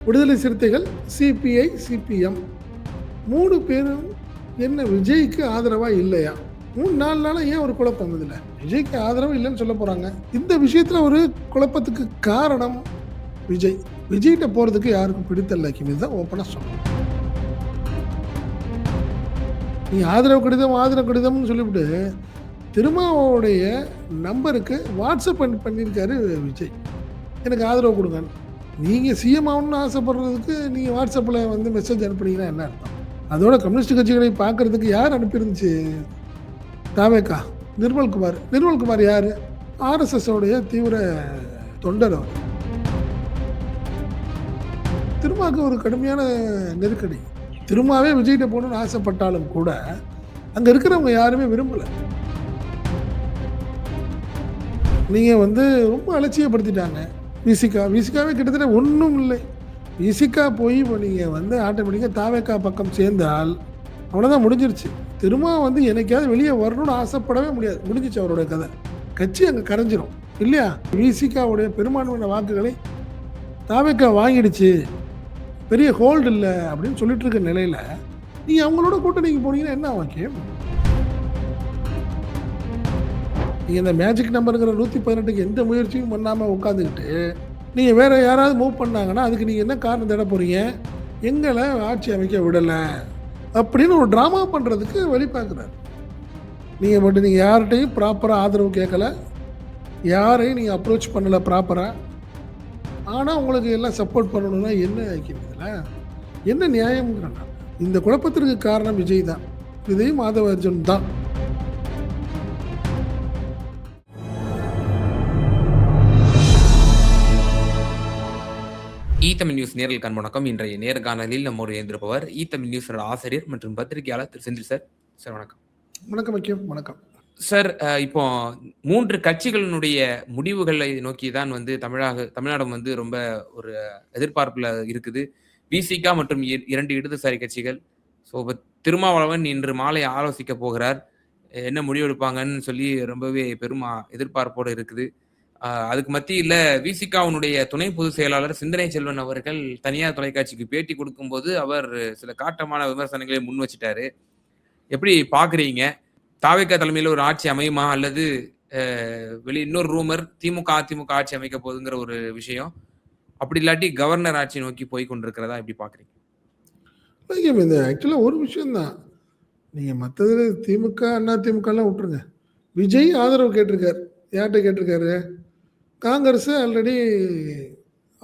விடுதலை சிறுத்தைகள், CBI, CPM 3 பேரும் என்ன விஜய்க்கு ஆதரவா இல்லையா? 3-4 நாளா ஏன் ஒரு குழப்பம் இதுல? விஜய்க்கு ஆதரவு இல்லைன்னு சொல்ல போறாங்க. இந்த விஷயத்துல ஒரு குழப்பத்துக்கு காரணம் விஜய். விஜய்கிட்ட போறதுக்கு யாருக்கும் பிடித்தல்ல. இதுதான் ஓப்பனா சொல்லணும். நீ ஆதரவு கடிதம்னு சொல்லிவிட்டு திருமாவோடைய நம்பருக்கு வாட்ஸ்அப் பண்ணியிருக்காரு விஜய். எனக்கு ஆதரவு கொடுங்கன்னு. நீங்கள் சிஎம் ஆகணும்னு ஆசைப்படுறதுக்கு நீங்கள் வாட்ஸ்அப்பில் வந்து மெசேஜ் அனுப்புனீங்கன்னா என்ன அர்த்தம்? அதோட கம்யூனிஸ்ட் கட்சிகளை பார்க்கறதுக்கு யார் அனுப்பியிருந்துச்சு? தாவேக்கா நிர்மல்குமார் யார்? ஆர்எஸ்எஸ்ஸோடைய தீவிர தொண்டர் அவர். திருமாவுக்கு ஒரு கடுமையான நெருக்கடி. திருமாவே விஜய்கிட்ட போகணும்னு ஆசைப்பட்டாலும் கூட அங்கே இருக்கிறவங்க யாருமே விரும்பலை. நீங்கள் வந்து ரொம்ப அலட்சியப்படுத்திட்டாங்க. விசிகாவே கிட்டத்தட்ட ஒன்றும் இல்லை. விசிகா போய் இப்போ நீங்கள் வந்து ஆட்டோமேட்டிக்காக தாவேக்கா பக்கம் சேர்ந்தால் அவ்வளோதான், முடிஞ்சிருச்சு. திரும்ப வந்து என்னைக்காவது வெளியே வரணும்னு ஆசைப்படவே முடியாது. முடிஞ்சிச்சு அவருடைய கதை. கட்சி அங்கே கரைஞ்சிரும் இல்லையா? விசிகாவுடைய பெரும்பான்மையான வாக்குகளை தாவேக்கா வாங்கிடுச்சு, பெரிய ஹோல்டு இல்லை அப்படின்னு சொல்லிட்டு இருக்க நிலையில் நீங்கள் அவங்களோட கூட்டணிக்கு போனீங்கன்னா என்ன வாக்கியம்? நீங்கள் இந்த மேஜிக் நம்பருங்கிற 118க்கு எந்த முயற்சியும் பண்ணாமல் உட்காந்துக்கிட்டு நீங்கள் வேறு யாராவது மூவ் பண்ணாங்கன்னா அதுக்கு நீங்கள் என்ன காரணம் தேட போகிறீங்க? எங்களை ஆட்சி அமைக்க விடலை அப்படின்னு ஒரு ட்ராமா பண்ணுறதுக்கு வழி பார்க்குறாரு. நீங்கள் யார்கிட்டையும் ப்ராப்பராக ஆதரவு கேட்கல, யாரையும் நீங்கள் அப்ரோச் பண்ணலை ப்ராப்பராக. ஆனால் உங்களுக்கு எல்லாம் சப்போர்ட் பண்ணணும்னா என்ன ஆக்கிடுங்களா? என்ன நியாயம்ங்கிறாங்க. இந்த குழப்பத்திற்கு காரணம் விஜய் தான், விஜய் மாதவ அர்ஜுன் தான். ஈத்தமிழ் நியூஸ் நேரில் வணக்கம். இன்றைய நேர்காணலில் நம்மோடு இருந்திருப்பவர் ஈத்தமிழ் நியூஸ் ஆசிரியர் மற்றும் பத்திரிகையாளர் திரு செந்தில் சார். சார் வணக்கம். வணக்கம். வணக்கம் சார். இப்போ 3 கட்சிகளினுடைய முடிவுகளை நோக்கி தான் வந்து தமிழ்நாடு வந்து ரொம்ப ஒரு எதிர்பார்ப்புல இருக்குது. விசிகா மற்றும் 2 இடதுசாரி கட்சிகள். ஸோ இப்போ திருமாவளவன் இன்று மாலை ஆலோசிக்க போகிறார். என்ன முடிவெடுப்பாங்கன்னு சொல்லி ரொம்பவே பெரும் எதிர்பார்ப்போடு இருக்குது. அதுக்கு மத்தியில் விசிகாவுடைய துணை பொதுச் செயலாளர் சிந்தனை செல்வன் அவர்கள் தனியார் தொலைக்காட்சிக்கு பேட்டி கொடுக்கும்போது அவர் சில காட்டமான விமர்சனங்களை முன் வச்சுட்டாரு. எப்படி பாக்குறீங்க? தாவேக்கா தலைமையில் ஒரு ஆட்சி அமையுமா, அல்லது இன்னொரு ரூமர் திமுக அதிமுக ஆட்சி அமைக்க போகுதுங்கிற ஒரு விஷயம், அப்படி இல்லாட்டி கவர்னர் ஆட்சி நோக்கி போய் கொண்டிருக்கிறதா எப்படி பாக்குறீங்க? இந்த ஆக்சுவலாக ஒரு விஷயம்தான். நீங்க மற்றது திமுக அதிமுகலாம் விட்டுருங்க. விஜய் ஆதரவு கேட்டிருக்காரு. யார்கிட்ட கேட்டிருக்காரு? காங்கிரஸ் ஆல்ரெடி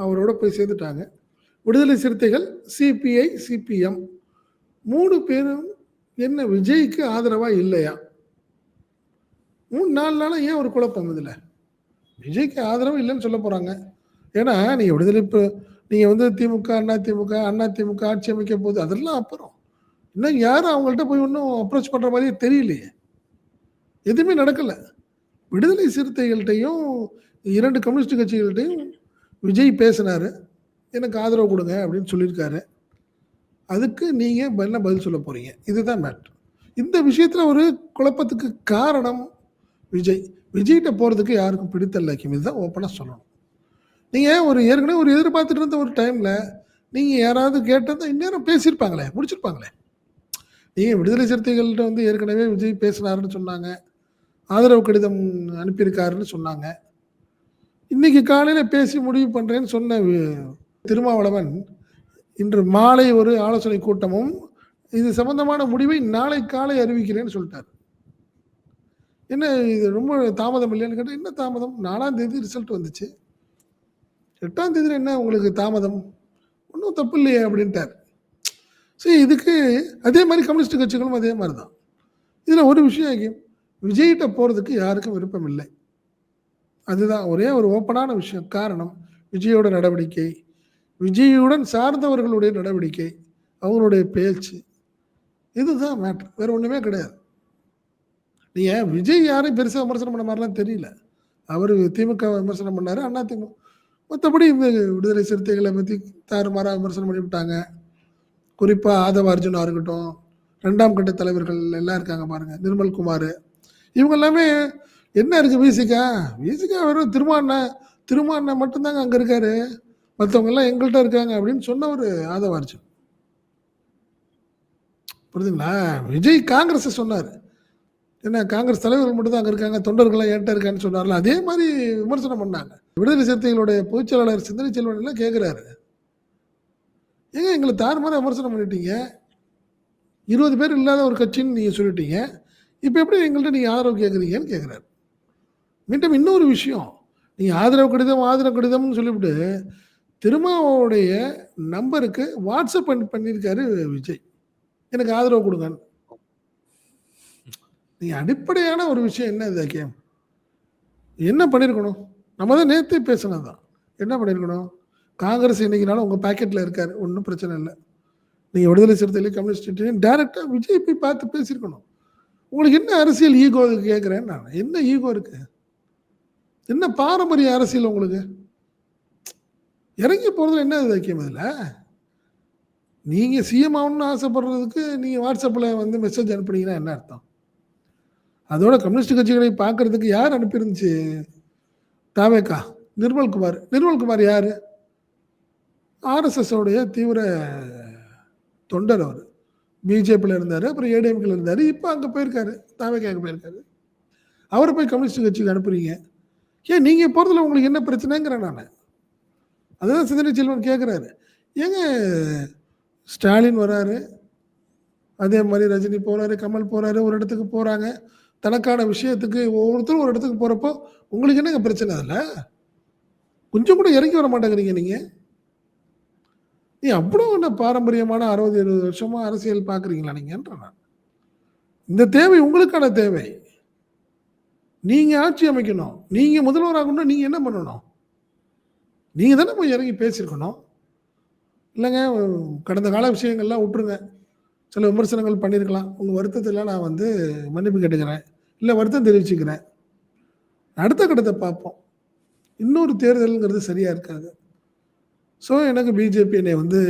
அவரோட போய் சேர்ந்துட்டாங்க. விடுதலை சிறுத்தைகள், சிபிஐ, சிபிஎம் 3 பேரும் என்ன விஜய்க்கு ஆதரவா இல்லையா? 3-4 நாளா ஏன் ஒரு குழப்பம் இதில்? விஜய்க்கு ஆதரவு இல்லைன்னு சொல்ல போகிறாங்க. ஏன்னா நீங்கள் விடுதலை இப்போ நீங்கள் வந்து திமுக அதிமுக ஆட்சி அமைக்க போகுது, அதெல்லாம் அப்புறம். இன்னும் யாரும் அவங்கள்ட்ட போய் ஒன்றும் அப்ரோச் பண்ணுற மாதிரியே தெரியலையே. எதுவுமே நடக்கலை. விடுதலை சிறுத்தைகள்கிட்டையும் 2 கம்யூனிஸ்ட் கட்சிகள்கிட்டையும் விஜய் பேசினார். எனக்கு ஆதரவு கொடுங்க அப்படின்னு சொல்லியிருக்காரு. அதுக்கு நீங்கள் என்ன பதில் சொல்ல போகிறீங்க? இதுதான் மேட்ரு. இந்த விஷயத்தில் ஒரு குழப்பத்துக்கு காரணம் விஜய். விஜய்கிட்ட போகிறதுக்கு யாருக்கும் பிடித்தல்ல. இதுதான் ஓப்பனாக சொல்லணும். நீங்கள் ஏற்கனவே ஒரு எதிர்பார்த்துட்டு இருந்த ஒரு டைமில் நீங்கள் யாராவது கேட்டதை இந்நேரம் பேசியிருப்பாங்களே, முடிச்சிருப்பாங்களே. நீங்கள் விடுதலை சிறுத்தைகள்கிட்ட வந்து ஏற்கனவே விஜய் பேசினாருன்னு சொன்னாங்க, ஆதரவு கடிதம் அனுப்பியிருக்காருன்னு சொன்னாங்க. இன்னைக்கு காலையில் பேசி முடிவு பண்ணுறேன்னு சொன்ன திருமாவளவன் இன்று மாலை ஒரு ஆலோசனை கூட்டமும் இது சம்பந்தமான முடிவை நாளை காலை அறிவிக்கிறேன்னு சொல்லிட்டார். என்ன இது ரொம்ப தாமதம் இல்லைன்னு கேட்டால், என்ன தாமதம்? 4ஆம் தேதி ரிசல்ட் வந்துச்சு, 8ஆம் தேதி என்ன உங்களுக்கு தாமதம்? ஒன்றும் தப்பு இல்லையே அப்படின்ட்டார். சரி, இதுக்கு அதே மாதிரி கம்யூனிஸ்ட் கட்சிகளும் அதே மாதிரி தான். இதில் ஒரு விஷயம், விஜய்கிட்ட போகிறதுக்கு யாருக்கும் விருப்பம் இல்லை. அதுதான் ஒரே ஒரு ஓப்பனான விஷயம். காரணம் விஜயோட நடவடிக்கை, விஜயுடன் சார்ந்தவர்களுடைய நடவடிக்கை, அவங்களுடைய பேச்சு, இதுதான் மேட்ரு. வேற ஒன்றுமே கிடையாது. நீங்கள் விஜய் யாரையும் பெருசாக விமர்சனம் பண்ண மாதிரிலாம் தெரியல. அவர் திமுக விமர்சனம் பண்ணார், அதிமுக. மற்றபடி இந்த விடுதலை சிறுத்தைகளை பற்றி தாறுமாறாக விமர்சனம் பண்ணிவிட்டாங்க. குறிப்பாக ஆதவ அர்ஜுனா இருக்கட்டும், 2ஆம் கட்ட தலைவர்கள் எல்லாம் இருக்காங்க பாருங்கள், நிர்மல்குமார், இவங்க எல்லாமே என்ன இருக்குது? விசிகா வெறும் திருமாண்ண மட்டும்தாங்க அங்கே இருக்காரு. மத்தவங்க எல்லாம் எங்கள்ட்ட இருக்காங்க அப்படின்னு சொன்ன ஒரு ஆதவ அர்ஜுன். புரியுதுங்களா? விஜய் காங்கிரஸ சொன்னாரு. என்ன காங்கிரஸ் தலைவர்கள் மட்டும் தான் அங்க இருக்காங்க. தொண்டர்கள்லாம் என்ட்ட இருக்கான்னு சொன்னார்ல. அதே மாரி விமர்சனம் பண்ணாங்க. விடுதலை சிறுத்தைகளுடைய பொதுச் செயலாளர் சிந்தனை செல்வன் எல்லாம் கேட்கிறாரு. ஏங்க எங்கள தாறுமாறா விமர்சனம் பண்ணிட்டீங்க. 20 பேர் இல்லாத ஒரு கட்சின்னு நீங்க சொல்லிட்டீங்க. இப்ப எப்படி எங்கள்ட்ட நீங்க ஆதரவு கேட்குறீங்கன்னு கேட்கிறாரு. மீண்டும் இன்னொரு விஷயம். நீங்க ஆதரவு கடிதம்னு சொல்லிவிட்டு, திருமாவுடைய நம்பருக்கு வாட்ஸ்அப் பண்ணியிருக்காரு விஜய். எனக்கு ஆதரவு குடுங்கன்னு. நீங்க அடிப்படையான ஒரு விஷயம் என்ன இலக்கியம்? என்ன பண்ணியிருக்கணும்? நம்ம தான் நேத்தே பேசினது தான். என்ன பண்ணியிருக்கணும்? காங்கிரஸ் என்னைக்குனாலும் உங்க பாக்கெட்ல இருக்காரு. ஒண்ணும் பிரச்சனை இல்ல. நீங்க விடுதலை சிறுத்தைகள், கம்யூனிஸ்ட் டைரக்ட்டா விஜய் போய் பார்த்து பேசியிருக்கணும். உங்களுக்கு என்ன அரசியல் ஈகோ கேட்கிறேன் நான். என்ன ஈகோ இருக்கு? என்ன பாரம்பரிய அரசியல் உங்களுக்கு? இறங்கி போறதுல என்ன இலக்கியம் இதுல? நீங்க சிஎம் ஆகணும்னு ஆசைப்படுறதுக்கு நீங்க வாட்ஸ்அப்ல வந்து மெசேஜ் அனுப்புனீங்கன்னா என்ன அர்த்தம்? அதோட கம்யூனிஸ்ட் கட்சிகளை பார்க்கறதுக்கு யார் அனுப்பியிருந்துச்சு? தாவேகா. நிர்மல்குமார். நிர்மல்குமார் யாரு? ஆர்எஸ்எஸ் உடைய தீவிர தொண்டர் அவரு. பிஜேபியில் இருந்தாரு. அப்புறம் ஏடிஎம்கேல இருந்தாரு. இப்போ அங்கே போயிருக்காரு. தாவேகாவுக்கு போயிருக்காரு. அவரை போய் கம்யூனிஸ்ட் கட்சிக்கு அனுப்புறீங்க. ஏன் நீங்கள் போகிறதுல உங்களுக்கு என்ன பிரச்சனைங்கிறேன் நான். அதுதான் சிந்தனை செல்வன் கேட்குறாரு. ஏங்க ஸ்டாலின் வராரு, அதே மாதிரி ரஜினி போகிறாரு, கமல் போகிறாரு, ஒரு இடத்துக்கு போகிறாங்க. தனக்கான விஷயத்துக்கு ஒவ்வொருத்தரும் ஒரு இடத்துக்கு போகிறப்போ உங்களுக்கு என்னங்க பிரச்சனை அதில்? கொஞ்சம் கூட இறங்கி வர மாட்டேங்கிறீங்க நீங்கள். நீ அவ்வளோ என்ன பாரம்பரியமான 60-70 வருஷமா அரசியல் பார்க்குறீங்களா நீங்கன்ற நான். இந்த தேவை உங்களுக்கான தேவை. நீங்க ஆட்சி அமைக்கணும். நீங்க முதல்வர் ஆகணும்னா நீங்க என்ன பண்ணணும்? நீங்க தானே போய் இறங்கி பேசியிருக்கணும். இல்லைங்க கடந்த கால விஷயங்கள்லாம் விட்டுருங்க. சில விமர்சனங்கள் பண்ணியிருக்கலாம். உங்க வருத்தத்தில் நான் வந்து மன்னிப்பு கேட்டுக்கிறேன். இல்லை வருத்தம் தெரிவிச்சுக்கிறேன். அடுத்த கட்டத்தை பார்ப்போம். இன்னொரு தேர்தலுங்கிறது சரியா இருக்காது. ஸோ எனக்கு பிஜேபி என்னை வந்து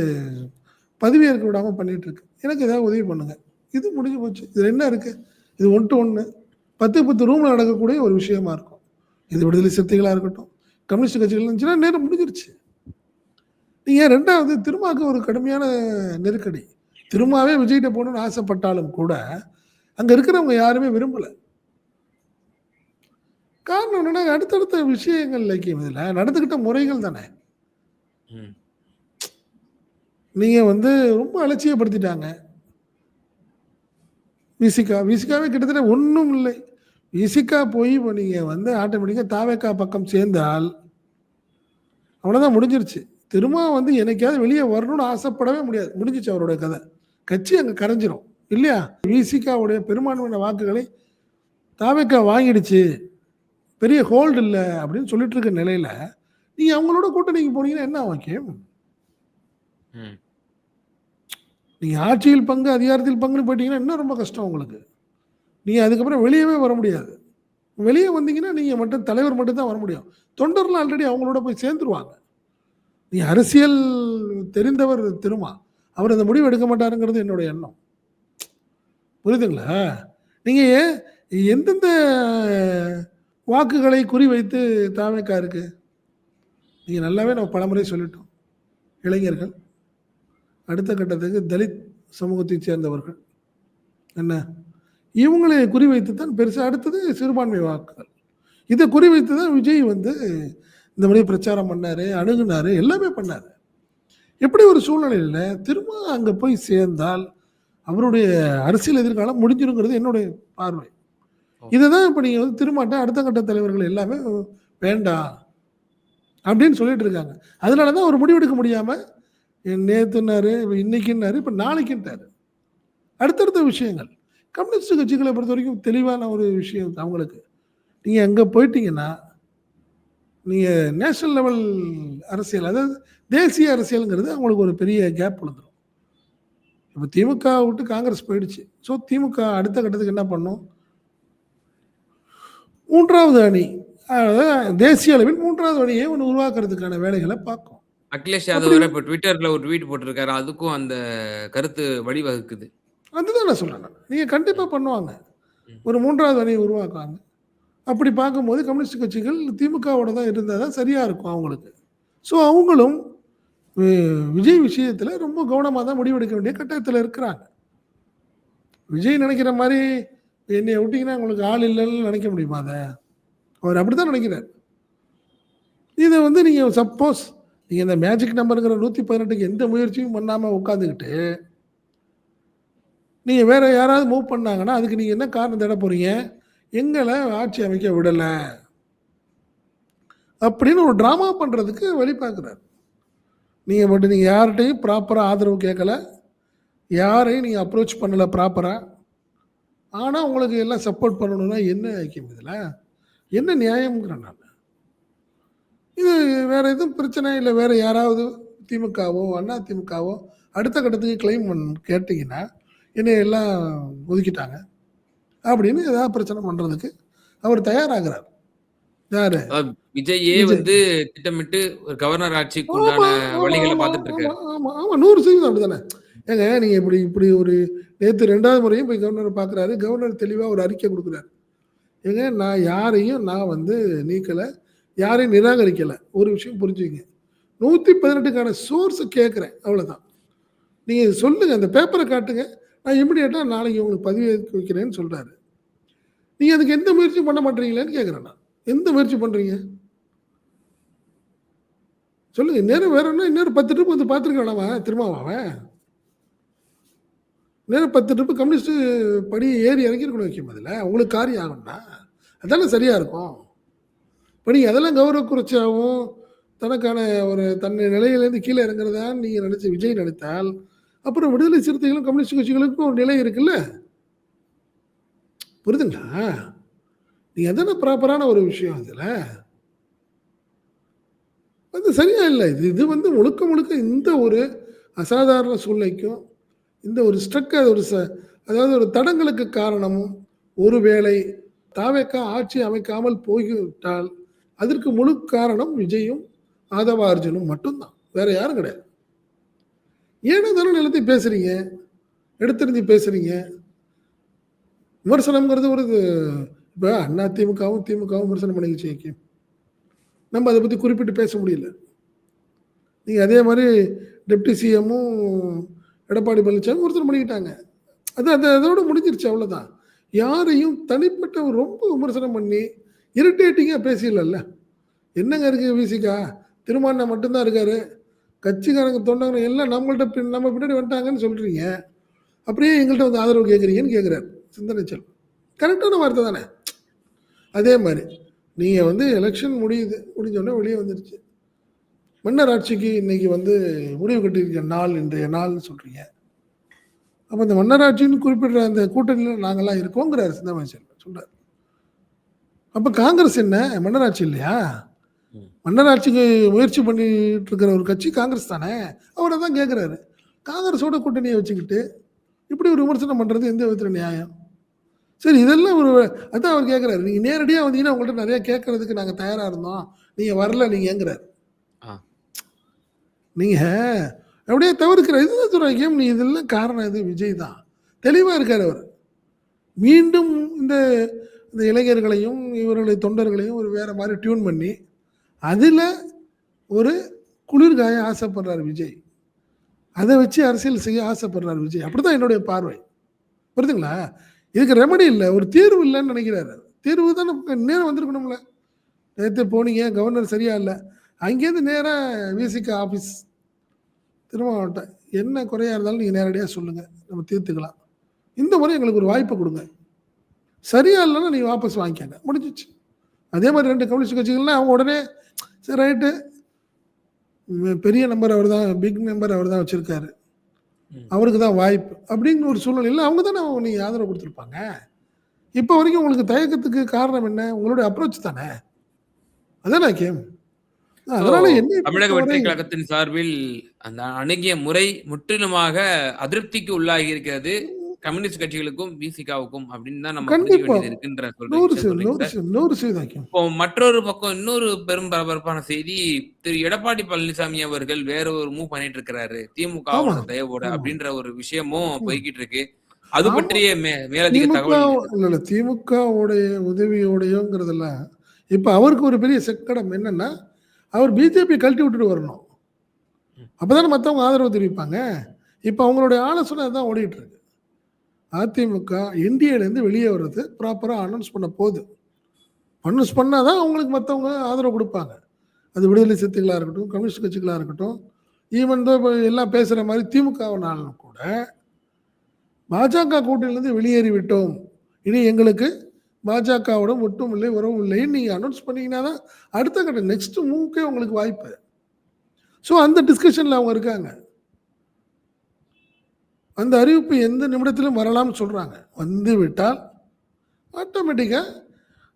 பதவியேற்க விடாமல் பண்ணிட்டு இருக்கு. எனக்கு ஏதாவது உதவி பண்ணுங்க. இது முடிஞ்சு போச்சு. இதில் என்ன இருக்கு? இது 1 to 1 10 ரூம்ல நடக்கக்கூடிய ஒரு விஷயமா இருக்கும். இது விடுதலை சிறுத்தைகளாக இருக்கட்டும், கம்யூனிஸ்ட் கட்சிகள் இருந்துச்சுன்னா நேரம் முடிஞ்சிருச்சு. நீங்கள் 2வது திருமாவுக்கு ஒரு கடுமையான நெருக்கடி. திருமாவே விஜய்கிட்ட போகணும்னு ஆசைப்பட்டாலும் கூட அங்கே இருக்கிறவங்க யாருமே விரும்பலை. காரணம் என்னன்னா அடுத்தடுத்த விஷயங்கள் இலக்கியம் இதில் நடந்துக்கிட்ட முறைகள் தானே. நீங்க வந்து ரொம்ப அலட்சியப்படுத்திட்டாங்க. விசிகாவே கிட்டத்தட்ட ஒன்றும் இல்லை. விசிகா போய் இப்போ நீங்க வந்து ஆட்டோமேட்டிக்காக தாவேக்கா பக்கம் சேர்ந்தால் அவ்வளோதான் முடிஞ்சிருச்சு. திரும்ப வந்து என்னைக்காவது வெளியே வரணும்னு ஆசைப்படவே முடியாது. முடிஞ்சிச்சு அவருடைய கதை. கட்சி அங்கே கரைஞ்சிரும் இல்லையா? விசிகாவுடைய பெரும்பான்மையான வாக்குகளை தாவேக்கா வாங்கிடுச்சு, பெரிய ஹோல்டு இல்லை அப்படின்னு சொல்லிட்டு இருக்க நிலையில நீங்க அவங்களோட கூட்டணிக்கு போனீங்கன்னா என்ன வாக்கியம்? நீங்க ஆட்சியில் பங்கு, அதிகாரத்தில் பங்குன்னு போயிட்டீங்கன்னா இன்னும் ரொம்ப கஷ்டம் உங்களுக்கு. நீங்க அதுக்கப்புறம் வெளியவே வர முடியாது. வெளியே வந்தீங்கன்னா நீங்க மட்டும் தலைவர் மட்டும் தான் வர முடியும். தொண்டர்லாம் ஆல்ரெடி அவங்களோட போய் சேர்ந்துருவாங்க. நீ அரசியல் தெரிந்தவர் திருமா. அவர் அந்த முடிவு எடுக்க மாட்டாருங்கிறது என்னுடைய எண்ணம். புரியுதுங்களா? நீங்க எந்தெந்த வாக்குகளை குறிவைத்து தாவேக்கா இருக்கு? நீங்க நல்லாவே நம்ம பலமுறை சொல்லிட்டோம். இளைஞர்கள், அடுத்த கட்டத்துக்கு தலித் சமூகத்தைச் சேர்ந்தவர்கள், என்ன இவங்களை குறிவைத்து தான் பெருசா. அடுத்தது சிறுபான்மை வாக்குகள். இதை குறிவைத்து தான் விஜய் வந்து இந்த மாதிரி பிரச்சாரம் பண்ணாரு, அணுகுனாரு, எல்லாமே பண்ணாரு. எப்படி ஒரு சூழ்நிலையில திரும்ப அங்க போய் சேர்ந்தால் அவருடைய அரசியல் எதிர்காலம் முடிஞ்சிருங்கிறது என்னுடைய பார்வை. இதுதான் இப்ப நீங்க வந்து திருமாட்ட அடுத்த கட்ட தலைவர்கள் எல்லாமே வேண்டாம் அப்படின்னு சொல்லிட்டு இருக்காங்க. அதனாலதான் ஒரு முடிவெடுக்க முடியாம நேத்துன்னாரு, இன்னைக்குன்னாரு, இப்ப நாளைக்குன்றாரு. அடுத்தடுத்த விஷயங்கள் கம்யூனிஸ்ட் கட்சிகளை பொறுத்த வரைக்கும் தெளிவான ஒரு விஷயம் அவங்களுக்கு. நீங்க அங்க போயிட்டீங்கன்னா நீங்க நேஷனல் லெவல் அரசியல், அதாவது தேசிய அரசியலுங்கிறது அவங்களுக்கு ஒரு பெரிய கேப் விழுந்துடும். இப்போ திமுக விட்டு காங்கிரஸ் போயிடுச்சு. ஸோ திமுக அடுத்த கட்டத்துக்கு என்ன பண்ணும்? 3வது அணி, தேசிய அளவில் 3வது அணியை ஒன்று உருவாக்குறதுக்கான வேலைகளை பார்க்கும். அகிலேஷ் யாதவ் வேற இப்போ ட்விட்டர்ல ஒரு ட்வீட் போட்டிருக்காரு. அதுக்கும் அந்த கருத்து வழிவகுக்குது. அதுதான் நான் சொல்றேன். நீங்க கண்டிப்பா பண்ணுவாங்க. ஒரு 3வது அணியை உருவாக்குவாங்க. அப்படி பார்க்கும்போது கம்யூனிஸ்ட் கட்சிகள் திமுகவோட தான் இருந்தால் தான் சரியா இருக்கும் அவங்களுக்கு. ஸோ அவங்களும் விஜய் விஷயத்துல ரொம்ப கவனமா தான் முடிவெடுக்க வேண்டிய கட்டாயத்துல இருக்கிறாங்க. விஜய் நினைக்கிற மாரி என்னைய விட்டீங்கன்னா உங்களுக்கு ஆள் இல்லன்னு நினைக்க முடியுமா அத? அவர் அப்படித்தான் நினைக்கிறார். இத வந்து நீங்க சப்போஸ் நீங்க இந்த மேஜிக் நம்பர்ங்கிற 118க்கு எந்த முயற்சியும் பண்ணாம உட்கார்ந்துகிட்டு, நீங்க வேற யாராவது மூவ் பண்ணாங்கன்னா, அதுக்கு நீங்க என்ன காரணம் தேட போறீங்க? எங்கள ஆட்சி அமைக்க விடல. அப்படின்னு ஒரு டிராமா பண்றதுக்கு வழி பார்க்கிறார். நீங்க யார்ட்டயும் ப்ராப்பரா ஆதரவு கேட்கல. யாரையும் நீங்க அப்ரோச் பண்ணல ப்ராப்பரா. ஆனா, உங்களுக்கு எல்லாம் சப்போர்ட் பண்ணணும்னா என்ன ஐக்கியம் இதுல? என்ன நியாயம்ங்கிறேன் நானு. இது வேற எதுவும் பிரச்சனை இல்ல. வேற யாராவது திமுகவோ, அதிமுகவோ அடுத்த கட்டத்துக்கு கேட்டீங்கன்னா, என்னைய எல்லாம் ஒதுக்கிட்டாங்க. அப்படின்னு ஏதாவது பிரச்சனை பண்றதுக்கு அவர் தயாராகிறார். யாரு? விஜயே விஜய். வந்து திட்டமிட்டு ஒரு கவர்னர் ஆட்சிக்கு உண்டான ஆமா, ஆமா, வழிகள ஆமா, பார்த்துட்டு ஆமா, இருக்காரு. ஆமா, ஆமா. 100% அப்படிதானே. ஏங்க நீங்க இப்படி இப்படி ஒரு நேத்து 2வது முறையும் போய் கவர்னர பார்க்குறாரு. கவர்னர் தெளிவா ஒரு அறிக்கை குடுக்குறாரு. ஏங்க நான் வந்து நீக்கல. யாரையும் நிராகரிக்கல. ஒரு விஷயம் புரிஞ்சுக்கங்க. 118க்கான சோர்ஸ கேட்கிறேன். அவ்வளோதான். நீங்க சொல்லுங்க. அந்த பேப்பர காட்டுங்க. நான் இமிடியேட்டா நாளைக்கு உங்களுக்கு பதிவேற்க வைக்கிறேன்னு சொல்றாரு. நீங்க அதுக்கு எந்த முயற்சியும் பண்ண மாட்றீங்களேன்னு கேட்கிறேன் நான். எந்த முயற்சி பண்றீங்க? சொல்லுங்க. இந்நேரம் வேற என்ன இன்னொரு 10 ட்ரிப் வந்து பார்த்துருக்க வேணாமா திருமாவ அவன்? இந்நேரம் 10 ட்ரிப் கம்யூனிஸ்ட் படி ஏறி இறங்கியிருக்கணும் வைக்கும் அதுல. உங்களுக்கு காரியம் ஆகணும்னா. அதானே சரியா இருக்கும். இப்ப நீங்க அதெல்லாம் கௌரவ குறைச்சாவும், தனக்கான ஒரு தன் நிலையிலேருந்து கீழ இறங்குறதா நீங்க விஜய் நினைத்தால், அப்புறம் விடுதலை சிறுத்தைகளும், கம்யூனிஸ்ட் கட்சிகளுக்கும் ஒரு நிலை இருக்குல்ல. புரியுதுங்களா? நீங்க அதானே ப்ராப்பரான ஒரு விஷயம் அதுல. அது சரியா இல்ல. இது வந்து முழுக்க முழுக்க இந்த ஒரு அசாதாரண சூழ்நிலைக்கும், இந்த ஒரு ஸ்ட்ரக் ஒரு அதாவது ஒரு தடங்கலுக்கு காரணமும், ஒருவேளை தாவேக்கா ஆட்சி அமைக்காமல் போய்விட்டால், அதற்கு முழு காரணம் விஜயும், ஆதவ அர்ஜுனும் மட்டும் தான். வேற யாரும் கிடையாது. ஏனோ தானோன்னு எல்லாத்தையும் பேசுறீங்க. எடுத்தெறிஞ்சு பேசுறீங்க. விமர்சனம்ங்கிறது ஒரு இப்ப அதிமுகவும், திமுகவும் விமர்சனம் பண்ணிருச்சு ஐக்கியம். நம்ம அத பத்தி குறிப்பிட்டு பேச முடியல. நீங்க அதே மாரி டெப்டி சிஎம்மும் எடப்பாடி பழனிசாமி விமர்சனம் பண்ணிக்கிட்டாங்க. அது அது அதோட முடிஞ்சிருச்சு அவ்வளோதான். யாரையும் தனிப்பட்ட ரொம்ப விமர்சனம் பண்ணி இரிட்டேட்டிங்கா பேசிடலாம்ல. என்னங்க இருக்கு விசிகா? திருமாவளவன் மட்டும்தான் இருக்காரு. கட்சிக்காரங்க, தொண்டங்க எல்லாம் நம்ம பின்னாடி வந்துட்டாங்கன்னு சொல்றீங்க. அப்படியே எங்கள்ட்ட வந்து ஆதரவு கேட்குறீங்கன்னு கேட்குறாரு சிந்தனை செல்வன். கரெக்டான வார்த்தை தானே. அதே மாதிரி நீங்க வந்து எலெக்ஷன் முடிஞ்சோடனே வெளியே வந்துருச்சு. மன்னர் ஆட்சிக்கு இன்னைக்கு வந்து முடிவு கட்டியிருக்க நாள் இன்றைய நாள்னு சொல்றீங்க. அப்ப இந்த மன்னர் ஆட்சின்னு குறிப்பிடுற அந்த கூட்டணியில் நாங்கெல்லாம் இருக்கோங்கிறாரு சிந்தனை செல்வன் சொல்றாரு. அப்ப காங்கிரஸ் என்ன மன்னர் ஆட்சி இல்லையா? மன்னர் ஆட்சிக்கு முயற்சி பண்ணிட்டு இருக்கிற ஒரு கட்சி காங்கிரஸ் தானே. அவரை தான் கேட்குறாரு. காங்கிரஸோட கூட்டணியை வச்சுக்கிட்டு இப்படி ஒரு விமர்சனம் பண்றது எந்த விதத்துல நியாயம்? சரி, இதெல்லாம் ஒரு அதான் அவர் கேட்குறாரு. நீங்க நேரடியா வந்தீங்கன்னா உங்கள்ட்ட நிறைய கேட்கறதுக்கு நாங்க தயாரா இருந்தோம். நீங்க வரல நீங்கங்கிறாரு. ஆ. நீங்க அப்படியே தவிர்க்கிற இதுதான் சொல்றேன். நீ இதெல்லாம் காரணம் இது விஜய் தான். தெளிவா இருக்காரு அவர். மீண்டும் இந்த இந்த இளைஞர்களையும் இவர்களை தொண்டர்களையும் ஒரு வேற மாதிரி டியூன் பண்ணி அதுல ஒரு குளிர்காய ஆசைப்படுறாரு விஜய். அதை வச்சு அரசியல் செய்ய ஆசைப்படுறாரு விஜய். அப்படிதான் என்னுடைய பார்வை. புரியுதுங்களா? இதுக்கு ரெமடி இல்லை, ஒரு தீர்வு இல்லைன்னு நினைக்கிறாரு. தீர்வு தான் நேரம் வந்திருக்கணும்ல. நேற்று போனீங்க, கவர்னர் சரியா இல்லை, அங்கேருந்து நேராக விசிக ஆஃபீஸ் திருமாவட்டம் என்ன குறையா இருந்தாலும் நீங்கள் நேரடியாக சொல்லுங்க, நம்ம தீர்த்துக்கலாம். இந்த முறை எங்களுக்கு ஒரு வாய்ப்பு கொடுங்க. சரியா இல்லைன்னா நீங்கள் வாபஸ் வாங்கிக்கங்க, முடிஞ்சிச்சு. அதே மாதிரி 2 கம்யூனிஸ்ட் கட்சிகள்லாம் அவங்க உடனே சரி ரைட்டு, பெரிய நம்பர் அவர் தான், பிக் நம்பர் அவர் தான் வச்சிருக்காரு, அவருக்கு தான் வாய்ப்பு அப்படிங்கிற ஒரு சூழ்நிலையில் அவங்க தானே நீங்கள் ஆதரவு கொடுத்துருப்பாங்க. இப்போ வரைக்கும் உங்களுக்கு தயக்கத்துக்கு காரணம் என்ன? உங்களுடைய அப்ரோச் தானே. அதானே கேம். அதனால என்ன தமிழக வெற்றி கழகத்தின் சார்பில் அந்த அணுகிய முறை முற்றிலுமாக அதிருப்திக்கு உள்ளாகி இருக்கிறது கம்யூனிஸ்ட் கட்சிகளுக்கும் விசிகாவுக்கும் அப்படின்னு தான் நம்ம புரிஞ்சுக்க வேண்டியது இருக்குன்ற சொல்றீங்க. இப்போ மற்றொரு பக்கம் இன்னொரு பெரும் பரபரப்பான செய்தி, திரு எடப்பாடி பழனிசாமி அவர்கள் வேற ஒரு மூவ் பண்ணிட்டு இருக்கிறாரு திமுகவோட தயவோட அப்படின்ற ஒரு விஷயமும் போய்கிட்டு இருக்கு. அது பற்றிய மேலதிக தகவல் திமுகவுடைய ம். அப்பதானே மத்தவங்க ஆதரவு தெரிவிப்பாங்க. இப்ப அவங்களுடைய ஆலோசனை அதான் ஓடிட்டு இருக்கு. அதிமுக என்டிஏலேருந்து வெளியே வர்றது ப்ராப்பரா அனௌன்ஸ் பண்ண போகுது. அனௌன்ஸ் பண்ணா தான் அவங்களுக்கு மத்தவங்க ஆதரவு குடுப்பாங்க. அது விடுதலை சிறுத்தைகளா இருக்கட்டும், கம்யூனிஸ்ட் கட்சிகளா இருக்கட்டும், ஈவன் தோ இப்ப எல்லாம் பேசுற மாரி திமுகவினாலும் கூட, பாஜக கூட்டணியிலிருந்து வெளியேறி விட்டோம். இனி எங்களுக்கு பாஜகவுடன் ஒட்டும் இல்லை, உறவும் இல்லைன்னு நீங்க அனௌன்ஸ் பண்ணீங்கன்னா தான் அடுத்த கட்ட நெக்ஸ்ட் மூவ்க்கே உங்களுக்கு வாய்ப்பு. ஸோ அந்த டிஸ்கஷன்ல அவங்க இருக்காங்க. அந்த அறிவிப்பு எந்த நிமிடத்திலும் வரலாம்னு சொல்றாங்க. வந்து விட்டால் ஆட்டோமேட்டிக்கா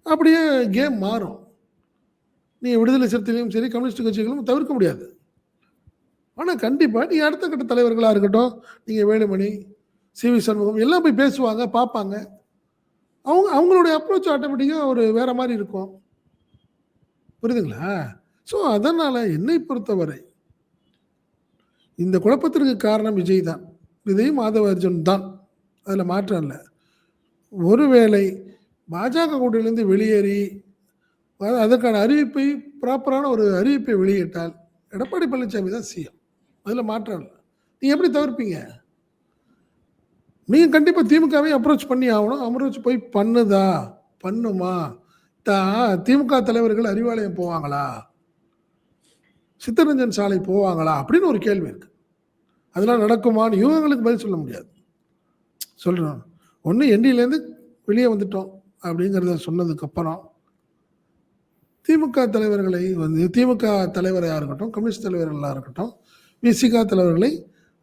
அப்படியே கேம் மாறும். நீங்க விடுதலை சிறுத்தைகளையும் சரி, கம்யூனிஸ்ட் கட்சிகளும் தவிர்க்க முடியாது. ஆனா கண்டிப்பா நீங்க அடுத்த கட்ட தலைவர்களா இருக்கட்டும், நீங்க வேலுமணி, சி.வி. சண்முகம் எல்லாம் போய் பேசுவாங்க, பார்ப்பாங்க. அவங்களுடைய அப்ரோச் ஆட்டோமேட்டிக்கா ஒரு வேற மாரி இருக்கும். புரியுதுங்களா? ஸோ அதனால என்னை பொறுத்தவரை இந்த குழப்பத்திற்கு காரணம் விஜய் தான். விஜய், மாதவ அர்ஜுன் தான். அதுல மாற்றம் இல்ல. ஒருவேளை பாஜக கூட்டணியிலிருந்து வெளியேறி அதற்கான அறிவிப்பை ப்ராப்பரான ஒரு அறிவிப்பை வெளியிட்டால் எடப்பாடி பழனிசாமி தான் சிஎம். அதுல மாற்றம் இல்ல. நீங்க எப்படி தவிர்ப்பீங்க? நீங்க கண்டிப்பா திமுகவை அப்ரோச் பண்ணி ஆகணும். அப்ரோச் போய் பண்ணுதா? பண்ணுமா? திமுக தலைவர்கள் அறிவாலயம் போவாங்களா? சித்தரஞ்சன் சாலை போவாங்களா? அப்படின்னு ஒரு கேள்வி இருக்கு. அதெல்லாம் நடக்குமான்னு இவங்களுக்கு பதில் சொல்ல முடியாது. சொல்றேன். ஒண்ணு என்டிலேருந்து வெளியே வந்துட்டோம் அப்படிங்கிறத சொன்னதுக்கு அப்புறம் திமுக தலைவர்களை வந்து திமுக தலைவராக இருக்கட்டும், கம்யூனிஸ்ட் தலைவர்களாக இருக்கட்டும், விசிக தலைவர்களை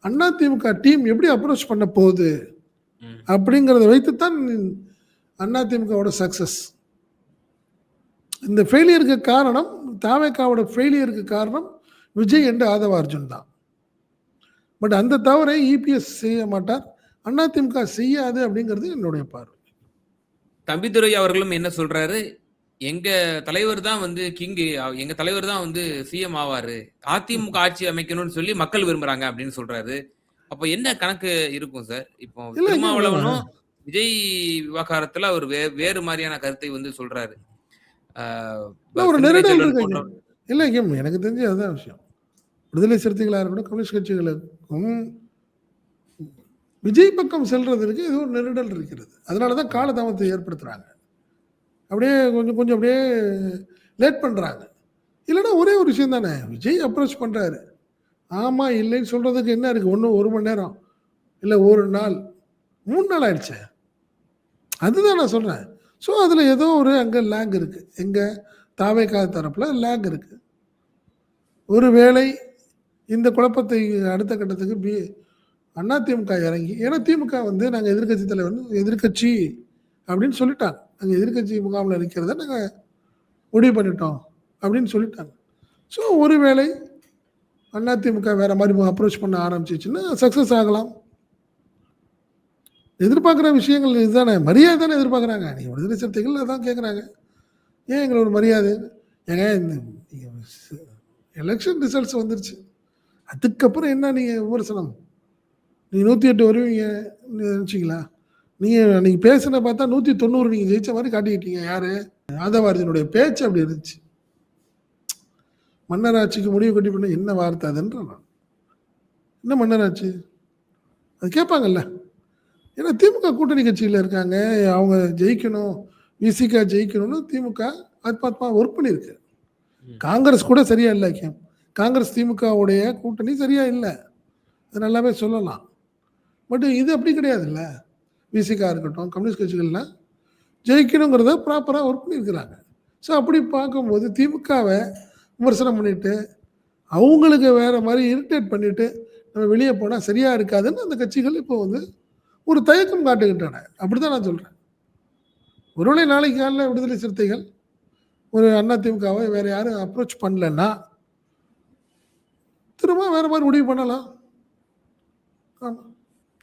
அதிமுக டீம் எப்படி அப்ரோச் பண்ண போகுது ம். அப்படிங்கிறத வைத்துத்தான் அதிமுகவோட சக்சஸ். இந்த ஃபெயிலியருக்கு காரணம் தாவேக்காவோட ஃபெயிலியருக்கு காரணம் விஜய் என்று ஆதவ அர்ஜுன் தான். பட் அந்த தவறை இபிஎஸ் செய்ய மாட்டார், அதிமுக செய்யாது அப்படிங்கிறது என்னுடைய பார்வை. தம்பிதுரை அவர்களும் என்ன சொல்றாரு, எங்க தலைவர் தான் வந்து கிங்கு, எங்க தலைவர் தான் வந்து சிஎம் ஆவாரு. அதிமுக ஆட்சி அமைக்கணும்னு சொல்லி மக்கள் விரும்புறாங்க அப்படின்னு சொல்றாரு. அப்ப என்ன கணக்கு இருக்கும் சார்? இப்போ இல்ல திருமாவளவனும் விஜய் விவகாரத்துல அவர் வேறு மாதிரியான கருத்தை வந்து சொல்றாரு. ஆ, ஒரு சிந்தனை நெருடல் செல்வன் இருக்கு. போன்றவர். இல்லை எனக்கு தெரிஞ்சு அதுதான் விஷயம். விடுதலை சிறுத்தைகளாக இருக்கட்டும், கம்யூனிஸ்ட் கட்சிகளுக்கும் விஜய் பக்கம் செல்றதற்கு ஏதோ ஒரு நெருடல் இருக்கிறது. அதனால தான் காலதாமத்தை ஏற்படுத்துறாங்க. அப்படியே கொஞ்சம் கொஞ்சம் அப்படியே லேட் பண்றாங்க. இல்லைன்னா ஒரே ஒரு விஷயம் தானே, விஜய் அப்ரோச் பண்றாரு. ஆமா இல்லைன்னு சொல்றதுக்கு என்ன இருக்கு? ஒன்று 1 மணி நேரம், இல்லை 1 நாள், 3 நாள் ஆயிடுச்சு. அதுதான் நான் சொல்றேன். ஸோ அதுல ஏதோ ஒரு அங்க லேக் இருக்கு. எங்க தாவேக்கா தரப்புல லேக் இருக்கு. ஒருவேளை இந்த குழப்பத்தை அடுத்த கட்டத்துக்கு அதிமுக இறங்கி, ஏன்னா திமுக வந்து நாங்கள் எதிர்க்கட்சி தலைவர் எதிர்க்கட்சி அப்படின்னு சொல்லிட்டாங்க. நாங்கள் எதிர்க்கட்சி முகாமில் நிற்கிறத நாங்கள் முடிவு பண்ணிட்டோம் அப்படின்னு சொல்லிட்டாங்க. ஸோ ஒருவேளை அதிமுக வேற மாதிரி அப்ரோச் பண்ண ஆரம்பிச்சிச்சுன்னா சக்ஸஸ் ஆகலாம். எதிர்பார்க்குற விஷயங்கள் இதுதானே, மரியாதை தானே எதிர்பார்க்குறாங்க. நீங்கள் விடுதலை சிறுத்தைகள் அதான் கேட்குறாங்க. ஏன் எங்களை ஒரு மரியாதை? ஏங்க இந்த எலெக்ஷன் ரிசல்ட்ஸ் வந்துருச்சு, அதுக்கப்புறம் என்ன நீங்கள் விமர்சனம்? நீங்கள் 108 வருவீங்க நினச்சிங்களா? நீங்கள் பேசுன பார்த்தா 190 நீங்கள் ஜெயிச்ச மாதிரி காட்டிக்கிட்டீங்க. யாரு? ஆதவார்ஜனுடைய பேச்சு அப்படி இருந்துச்சு. மன்னராட்சிக்கு முடிவு கட்டி பண்ண என்ன வார்த்தை அதுன்ற நான் என்ன மன்னராட்சி? அது கேட்பாங்கல்ல. ஏன்னா திமுக கூட்டணி கட்சியில் இருக்காங்க, அவங்க ஜெயிக்கணும், விசிக ஜெயிக்கணும்னு திமுக ஆத்மாத்மா ஒர்க் பண்ணியிருக்கு. காங்கிரஸ் கூட சரியா இல்லை. காங்கிரஸ் திமுகவுடைய கூட்டணி சரியா இல்லை, அது நல்லாவே சொல்லலாம். பட் இது அப்படி கிடையாதுல்ல. விசிகா இருக்கட்டும், கம்யூனிஸ்ட் கட்சிகள்லாம் ஜெயிக்கணுங்கிறத ப்ராப்பராக ஒர்க் பண்ணியிருக்கிறாங்க. ஸோ அப்படி பார்க்கும்போது திமுகவை விமர்சனம் பண்ணிட்டு அவங்களுக்கு வேற மாதிரி இரிட்டேட் பண்ணிட்டு நம்ம வெளியே போனால் சரியா இருக்காதுன்னு அந்த கட்சிகள் இப்போ வந்து ஒரு தயக்கம் காட்டுகின்றன. அப்படிதான் நான் சொல்றேன். ஒருவேளை நாளைக்கு காலையில் விடுதலை சிறுத்தைகள் ஒரு அதிமுகவை வேற யாரும் அப்ரோச் பண்ணலன்னா திரும்ப வேற மாதிரி முடிவு பண்ணலாம். ஆமா,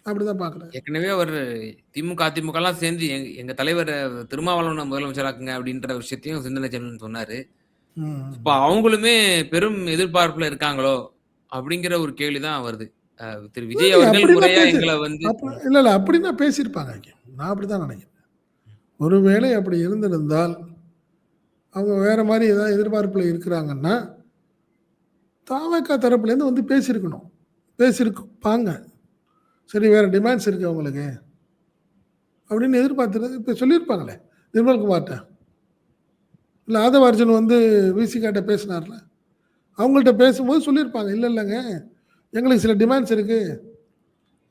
அப்படிதான் பார்க்குறேன். ஏற்கனவே அவர் திமுக, அதிமுக எல்லாம் சேர்ந்து எங்க தலைவர் திருமாவளவனை முதலமைச்சராக்குங்க அப்படின்ற விஷயத்தையும் சிந்தனை செல்வன் சொன்னாரு. இப்ப அவங்களுமே பெரும் எதிர்பார்ப்புல இருக்காங்களோ அப்படிங்கிற ஒரு கேள்விதான் வருது. திரு விஜய் அவர்கள் முறையா எங்களை வந்து இல்லை அப்படின்னா பேசியிருப்பாங்க. நான் அப்படிதான் நினைக்கிறேன். ஒருவேளை அப்படி இருந்திருந்தால் அவங்க வேற மாதிரி ஏதாவது எதிர்பார்ப்பில் இருக்கிறாங்கன்னா தாவேக்கா தரப்புலேருந்து வந்து பேசியிருப்பாங்க. சரி வேற டிமாண்ட்ஸ் இருக்கு அவங்களுக்கு அப்படின்னு எதிர்பார்த்துட்டு இப்போ சொல்லியிருப்பாங்களே நிர்மல்குமார்ட்ட. இல்லை ஆதவர்ஜுன் வந்து விசிகாட்ட பேசினார்ல, அவங்கள்ட்ட பேசும்போது சொல்லியிருப்பாங்க, இல்லை இல்லைங்க எங்களுக்கு சில டிமாண்ட்ஸ் இருக்குது,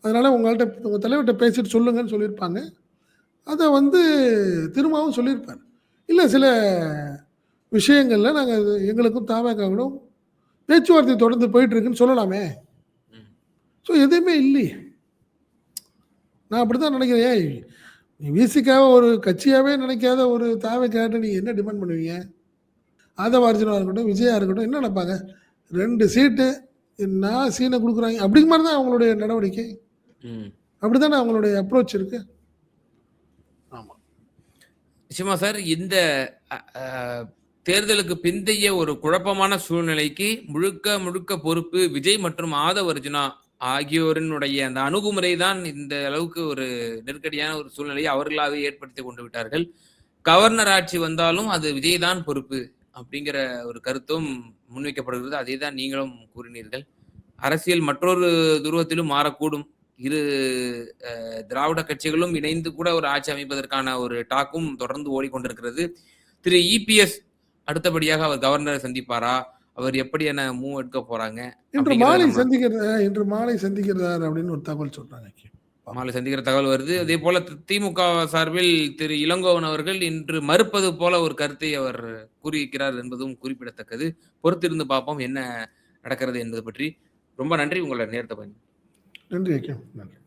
அதனால் உங்கள் தலைவர்கிட்ட பேசிட்டு சொல்லுங்கன்னு சொல்லியிருப்பாங்க. அதை வந்து திரும்பவும் சொல்லியிருப்பார். இல்லை சில விஷயங்களில் நாங்கள் எங்களுக்கும் தாவேக்காவிடம் பேச்சுவார்த்தை தொடர்ந்து போயிட்டு இருக்குன்னு சொல்லலாமே. ஸோ எதுவுமே இல்லையே. நான் அப்படி தான் நினைக்கிறேன். ஏய், நீ விசிகாவை ஒரு கட்சியாகவே நினைக்காத ஒரு தாவேக்காட்ட நீங்கள் என்ன டிமாண்ட் பண்ணுவீங்க? ஆதவர்ஜுனா இருக்கட்டும், விஜயா இருக்கட்டும், என்ன நினைப்பாங்க? 2 சீட்டு நான் சீனை கொடுக்குறாங்க அப்படிங்கிற மாதிரி தான் அவங்களுடைய நடவடிக்கை. அப்படி தானே அவங்களுடைய அப்ரோச் இருக்கு. ஆமாம். நிச்சயமா சார். இந்த தேர்தலுக்கு பிந்தைய ஒரு குழப்பமான சூழ்நிலைக்கு முழுக்க முழுக்க பொறுப்பு விஜய் மற்றும் ஆதவர்ஜுனா ஆகியோரினுடைய அந்த அணுகுமுறை தான் இந்த அளவுக்கு ஒரு நெருக்கடியான ஒரு சூழ்நிலையை அவர்களாகவே ஏற்படுத்தி கொண்டு விட்டார்கள். கவர்னர் ஆட்சி வந்தாலும் அது விஜய் தான் பொறுப்பு அப்படிங்கிற ஒரு கருத்தும் முன்வைக்கப்படுகிறது. அதே தான் நீங்களும் கூறினீர்கள். அரசியல் மற்றொரு துருவத்திலும் மாறக்கூடும். இரு திராவிட கட்சிகளும் இணைந்து கூட ஒரு ஆட்சி அமைப்பதற்கான ஒரு டாக்கும் தொடர்ந்து ஓடிக்கொண்டிருக்கிறது. திரு இபிஎஸ் அடுத்தபடியாக அவர் கவர்னரை சந்திப்பாரா? அவர் எப்படியான மூவ் எடுக்க போறாங்க? இன்று மாலை சந்திக்கிறார் அப்படின்னு ஒரு தகவல் சொல்றாங்க. மாலை சந்திக்கிற தகவல் வருது. அதே போல திமுக சார்பில் திரு இளங்கோவன் அவர்கள் இன்று மறுப்பது போல ஒரு கருத்தை அவர் கூறியிருக்கிறார் என்பதும் குறிப்பிடத்தக்கது. பொறுத்திருந்து பார்ப்போம் என்ன நடக்கிறது என்பது பற்றி. ரொம்ப நன்றி உங்களோட நேரத்தை. நன்றி. நன்றி.